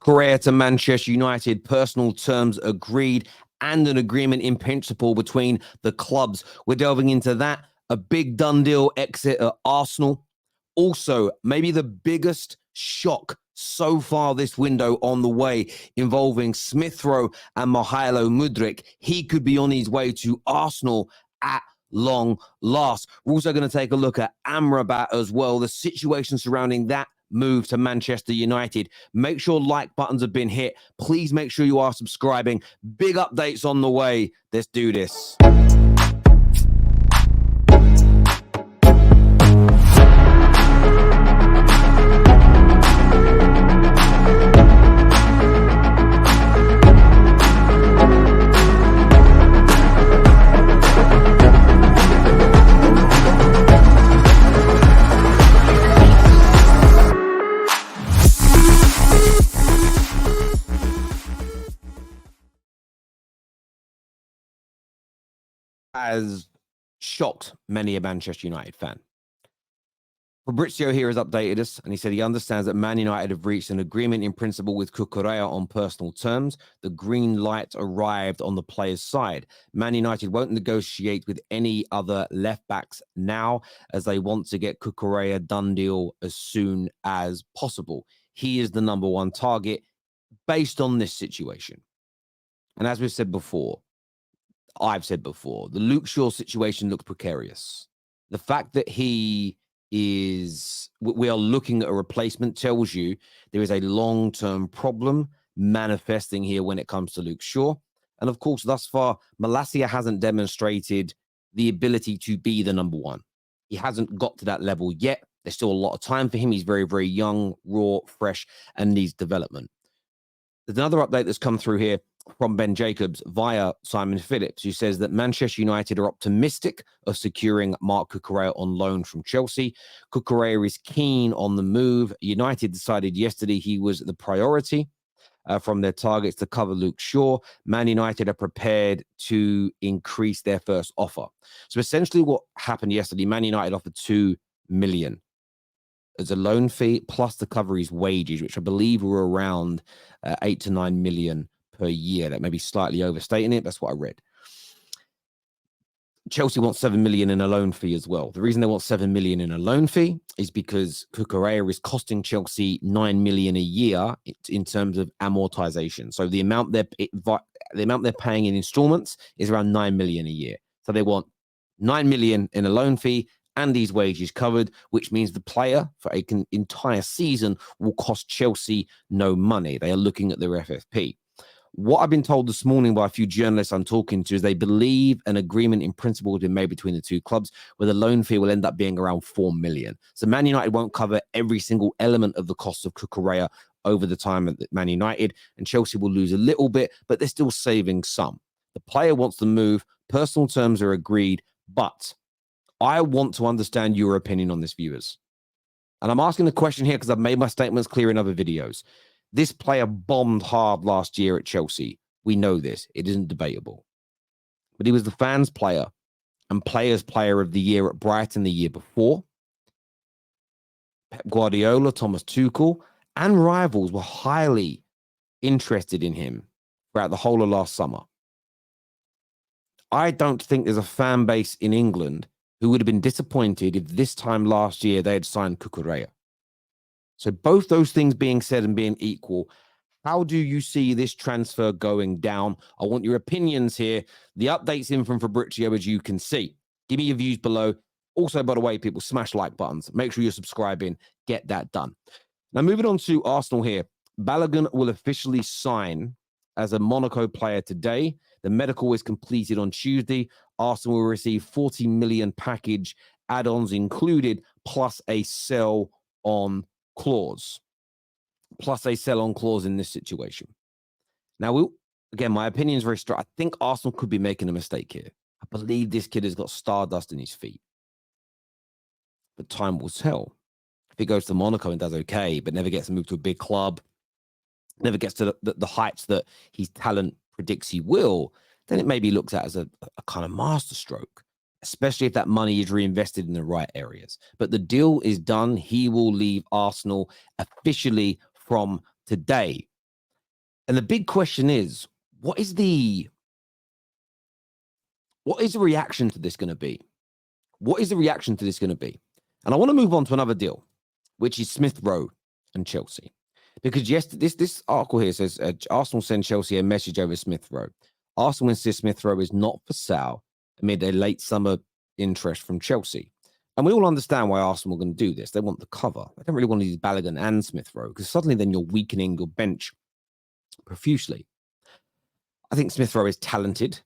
Cucurella to Manchester United, personal terms agreed, and an agreement in principle between the clubs. We're delving into that. A big done deal exit at Arsenal. Also, maybe the biggest shock so far this window on the way, involving Smith Rowe and Mudryk. He could be on his way to Arsenal at long last. We're also going to take a look at Amarabt as well, the situation surrounding that move to Manchester United. Make sure like buttons have been hit. Please make sure you are subscribing. Big updates on the way. Let's do this. Has shocked many a Manchester United fan. Fabrizio here has updated us, and he said he understands that Man United have reached an agreement in principle with Cucurella on personal terms. The green light arrived on the player's side. Man United won't negotiate with any other left-backs now, as they want to get Cucurella done deal as soon as possible. He is the number one target based on this situation. And as we've said before, I've said before, the Luke Shaw situation looks precarious. The fact that we are looking at a replacement tells you there is a long-term problem manifesting here when it comes to Luke Shaw. And of course, thus far, Malacia hasn't demonstrated the ability to be the number one. He hasn't got to that level yet. There's still a lot of time for him. He's very, very young, raw, fresh, and needs development. There's another update that's come through here from Ben Jacobs via Simon Phillips, who says that Manchester United are optimistic of securing Marc Cucurella on loan from Chelsea. Cucurella is keen on the move. United decided yesterday he was the priority from their targets to cover Luke Shaw. Man United are prepared to increase their first offer. So essentially what happened yesterday, Man United offered 2 million as a loan fee, plus to cover his wages, which I believe were around 8 to 9 million per year. That may be slightly overstating it. That's what I read. Chelsea wants 7 million in a loan fee as well. The reason they want 7 million in a loan fee is because Cucurella is costing Chelsea 9 million a year in terms of amortization. So the amount they're paying in installments is around 9 million a year. So they want 9 million in a loan fee and these wages covered, which means the player for an entire season will cost Chelsea no money. They are looking at their FFP. What I've been told this morning by a few journalists I'm talking to is they believe an agreement in principle has been made between the two clubs where the loan fee will end up being around 4 million. So Man United won't cover every single element of the cost of Cucurella over the time at Man United, and Chelsea will lose a little bit, but they're still saving some. The player wants to move. Personal terms are agreed, but I want to understand your opinion on this, viewers. And I'm asking the question here because I've made my statements clear in other videos. This player bombed hard last year at Chelsea. We know this. It isn't debatable. But he was the fans' player and players' player of the year at Brighton the year before. Pep Guardiola, Thomas Tuchel, and rivals were highly interested in him throughout the whole of last summer. I don't think there's a fan base in England who would have been disappointed if this time last year they had signed Cucurella. So both those things being said and being equal, how do you see this transfer going down? I want your opinions here. The updates in from Fabrizio, as you can see. Give me your views below. Also, by the way, people, smash like buttons. Make sure you're subscribing. Get that done. Now, moving on to Arsenal here. Balogun will officially sign as a Monaco player today. The medical is completed on Tuesday. Arsenal will receive 40 million package, add-ons included, plus a sell-on clause. Plus a sell-on clause in this situation. Now, again, my opinion is very strong. I think Arsenal could be making a mistake here. I believe this kid has got stardust in his feet. But time will tell. If he goes to Monaco and does okay, but never gets moved to a big club, never gets to the heights that his talent predicts he will, then it may be looked at as a kind of masterstroke, especially if that money is reinvested in the right areas. But the deal is done. He will leave Arsenal officially from today. And the big question is, what is the reaction to this going to be? What is the reaction to this going to be? And I want to move on to another deal, which is Smith Rowe and Chelsea. Because yes, this article here says Arsenal send Chelsea a message over Smith Rowe. Arsenal insists Smith Rowe is not for sale amid a late summer interest from Chelsea. And we all understand why Arsenal are going to do this. They want the cover. They don't really want to use Balogun and Smith Rowe because suddenly then you're weakening your bench profusely. I think Smith Rowe is talented,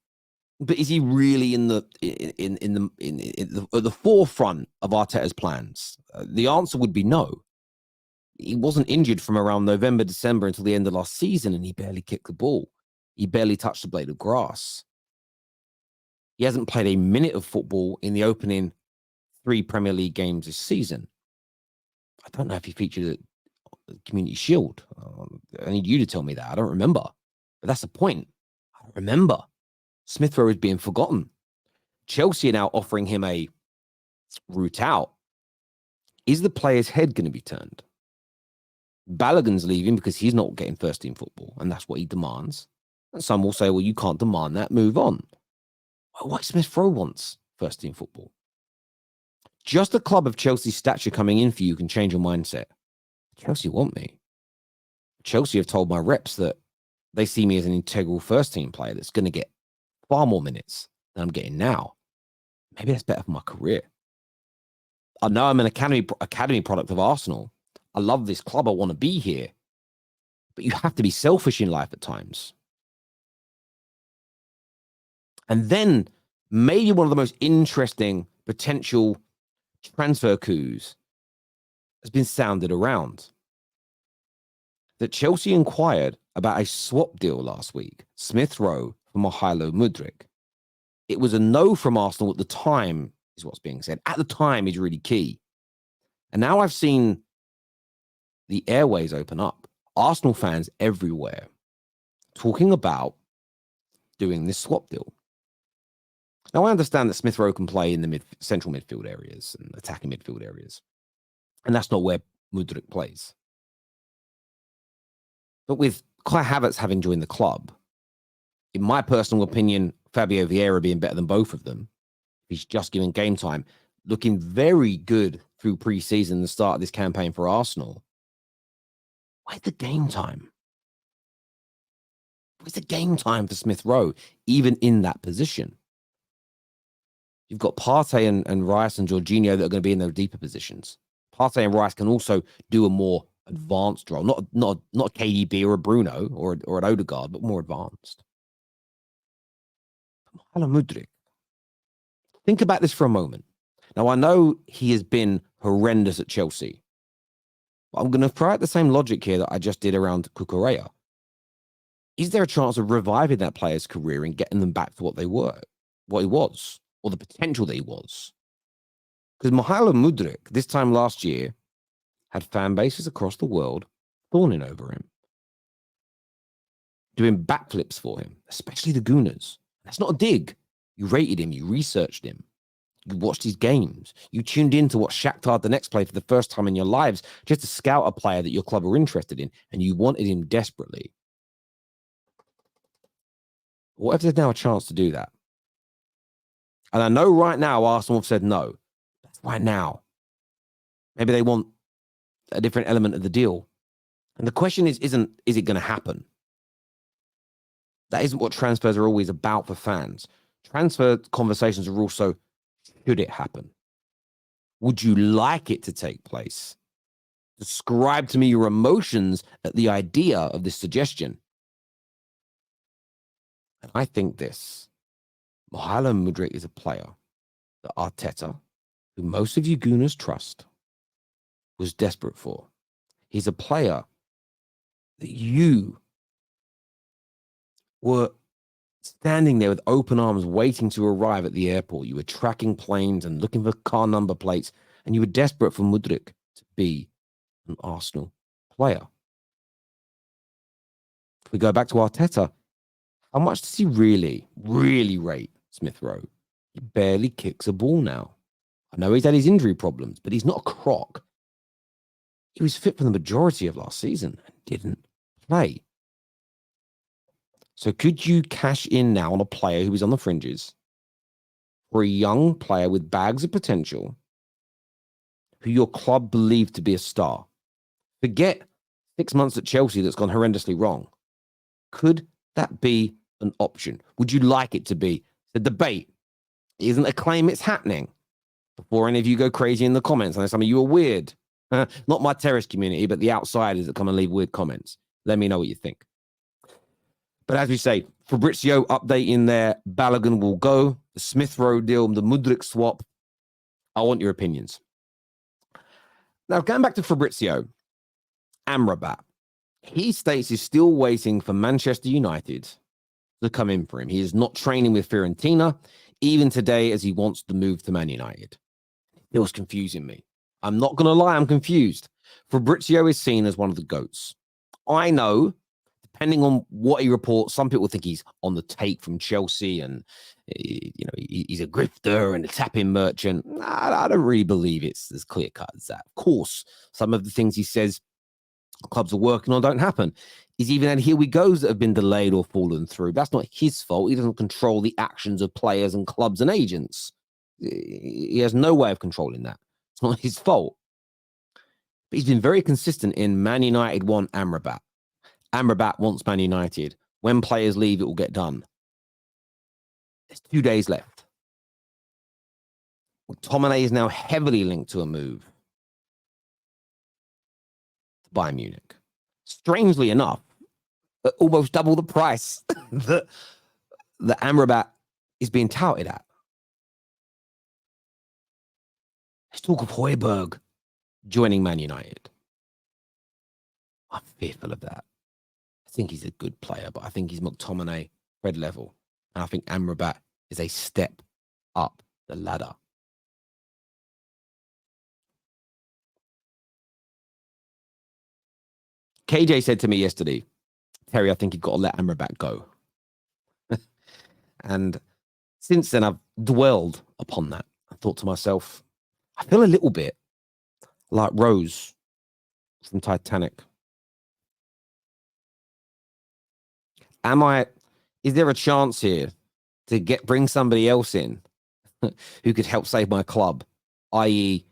but is he really at the forefront of Arteta's plans? The answer would be no. He wasn't injured from around November, December until the end of last season, and he barely kicked the ball. He barely touched the blade of grass. He hasn't played a minute of football in the opening 3 Premier League games this season. I don't know if he featured at the Community Shield. I need you to tell me that. I don't remember. But that's the point. I don't remember. Smith Rowe is being forgotten. Chelsea are now offering him a route out. Is the player's head going to be turned? Balogun's leaving because he's not getting first team football, and that's what he demands. And some will say, well, you can't demand that, move on. Why Smith Rowe wants first team football? Just a club of Chelsea's stature coming in for you can change your mindset. Chelsea want me. Chelsea have told my reps that they see me as an integral first team player that's going to get far more minutes than I'm getting now. Maybe that's better for my career. I know I'm an academy product of Arsenal. I love this club. I want to be here. But you have to be selfish in life at times. And then maybe one of the most interesting potential transfer coups has been sounded around. That Chelsea inquired about a swap deal last week, Smith Rowe for Mudryk. It was a no from Arsenal at the time, is what's being said. At the time is really key. And now I've seen the airways open up. Arsenal fans everywhere talking about doing this swap deal. Now, I understand that Smith Rowe can play in the central midfield areas and attacking midfield areas. And that's not where Mudryk plays. But with Kai Havertz having joined the club, in my personal opinion, Fabio Vieira being better than both of them, he's just given game time, looking very good through pre-season, the start of this campaign for Arsenal. Where's the game time? Where's the game time for Smith Rowe, even in that position? You've got Partey and Rice and Jorginho that are going to be in their deeper positions. Partey and Rice can also do a more advanced role, not KDB or a Bruno or an Odegaard, but more advanced. Mudryk. Think about this for a moment. Now, I know he has been horrendous at Chelsea, but I'm going to throw out the same logic here that I just did around Cucurella. Is there a chance of reviving that player's career and getting them back to what he was, or the potential that he was? Because Mudryk, this time last year, had fan bases across the world fawning over him, doing backflips for him, especially the Gooners. That's not a dig. You rated him, you researched him, you watched his games, you tuned in to watch Shakhtar Donetsk play for the first time in your lives just to scout a player that your club were interested in, and you wanted him desperately. What if there's now a chance to do that? And I know right now Arsenal have said no. That's right now. Maybe they want a different element of the deal. And the question is it going to happen? That isn't what transfers are always about for fans. Transfer conversations are also, should it happen? Would you like it to take place? Describe to me your emotions at the idea of this suggestion. And I think this. Mudryk is a player that Arteta, who most of you Gooners trust, was desperate for. He's a player that you were standing there with open arms waiting to arrive at the airport. You were tracking planes and looking for car number plates, and you were desperate for Mudryk to be an Arsenal player. If we go back to Arteta, how much does he really rate Smith Rowe? He barely kicks a ball now. I know he's had his injury problems, but he's not a crock. He was fit for the majority of last season and didn't play. So could you cash in now on a player who is on the fringes for a young player with bags of potential who your club believed to be a star? Forget 6 months at Chelsea that's gone horrendously wrong. Could that be an option? Would you like it to be? The debate isn't a claim, it's happening. Before any of you go crazy in the comments, I know some of you are weird. Not my terrace community, but the outsiders that come and leave weird comments. Let me know what you think. But as we say, Fabrizio updating there, Balogun will go. The Smith Rowe deal, the Mudryk swap. I want your opinions. Now, going back to Fabrizio, Amrabat. He states he's still waiting for Manchester United to come in for him. He is not training with Fiorentina, even today, as he wants to move to Man United. It was confusing me. I'm not going to lie, I'm confused. Fabrizio is seen as one of the GOATs. I know, depending on what he reports, some people think he's on the take from Chelsea and he's a grifter and a tapping merchant. I don't really believe it's as clear cut as that. Of course, some of the things he says clubs are working on don't happen. He's even had here we goes that have been delayed or fallen through. That's not his fault. He doesn't control the actions of players and clubs and agents. He has no way of controlling that. It's not his fault. But he's been very consistent in Man United want Amrabat. Amrabat wants Man United. When players leave, it will get done. There's 2 days left. McTominay is now heavily linked to a move to Bayern Munich. Strangely enough, almost double the price that Amrabat is being touted at. Let's talk of Højbjerg joining Man United. I'm fearful of that. I think he's a good player, but I think he's McTominay red level. And I think Amrabat is a step up the ladder. KJ said to me yesterday, Terry, I think you've got to let Amrabat go. And since then, I've dwelled upon that. I thought to myself, I feel a little bit like Rose from Titanic. Is there a chance here to bring somebody else in who could help save my club, i.e.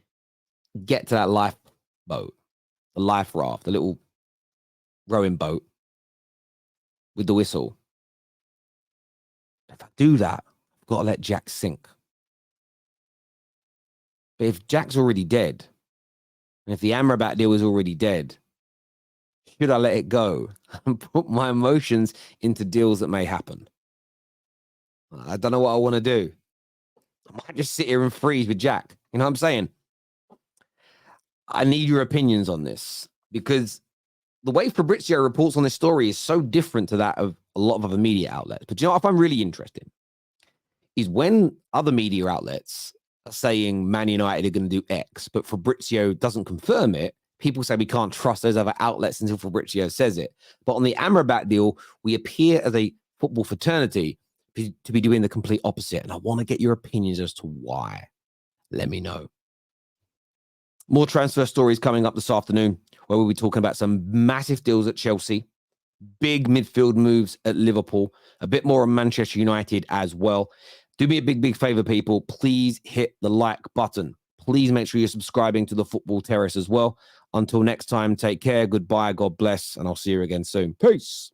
get to that lifeboat, the life raft, the little rowing boat with the whistle? If I do that, I've got to let Jack sink. But if Jack's already dead, and if the Amrabat deal is already dead, should I let it go and put my emotions into deals that may happen? I don't know what I want to do. I might just sit here and freeze with Jack. You know what I'm saying? I need your opinions on this, because the way Fabrizio reports on this story is so different to that of a lot of other media outlets. But you know what I find really interesting is when other media outlets are saying Man United are going to do X, but Fabrizio doesn't confirm it, people say we can't trust those other outlets until Fabrizio says it. But on the Amrabat deal, we appear as a football fraternity to be doing the complete opposite. And I want to get your opinions as to why. Let me know. More transfer stories coming up this afternoon, where we'll be talking about some massive deals at Chelsea, big midfield moves at Liverpool, a bit more on Manchester United as well. Do me a big favor, people. Please hit the like button. Please make sure you're subscribing to the Football Terrace as well. Until next time, take care. Goodbye. God bless. And I'll see you again soon. Peace.